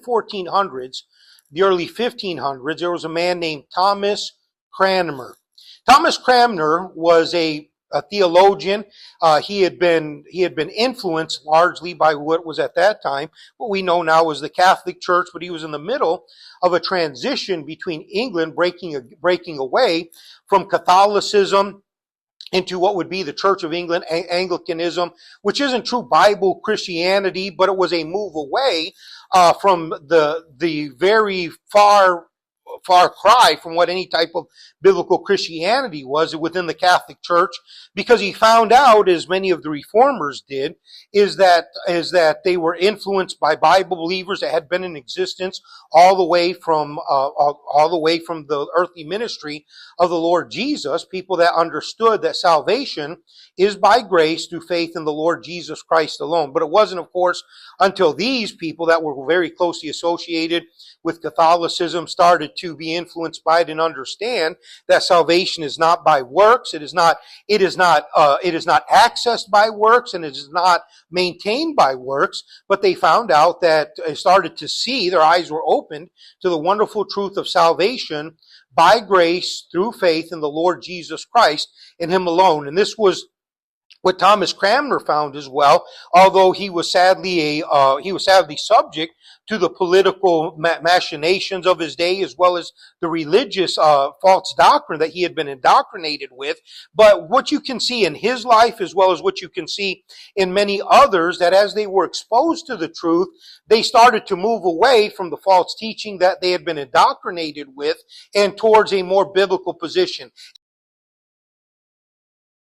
1400s, the early 1500s, there was a man named Thomas Cranmer. Thomas Cranmer was a theologian. He had been influenced largely by what was at that time what we know now as the Catholic Church, but he was in the middle of a transition between England breaking away from Catholicism into what would be the Church of England, Anglicanism, which isn't true Bible Christianity, but it was a move away from the very far cry from what any type of biblical Christianity was within the Catholic Church, because he found out, as many of the reformers did, is that they were influenced by Bible believers that had been in existence all the way from the earthly ministry of the Lord Jesus, people that understood that salvation is by grace through faith in the Lord Jesus Christ alone. But it wasn't, of course, until these people that were very closely associated with Catholicism started to be influenced by it and understand that salvation is not by works. It is not accessed by works, and it is not maintained by works. But they found out that they started to see, their eyes were opened to the wonderful truth of salvation by grace through faith in the Lord Jesus Christ and Him alone. And this was what Thomas Cranmer found as well, although he was sadly subject to the political machinations of his day, as well as the religious false doctrine that he had been indoctrinated with. But what you can see in his life, as well as what you can see in many others, that as they were exposed to the truth, they started to move away from the false teaching that they had been indoctrinated with and towards a more biblical position.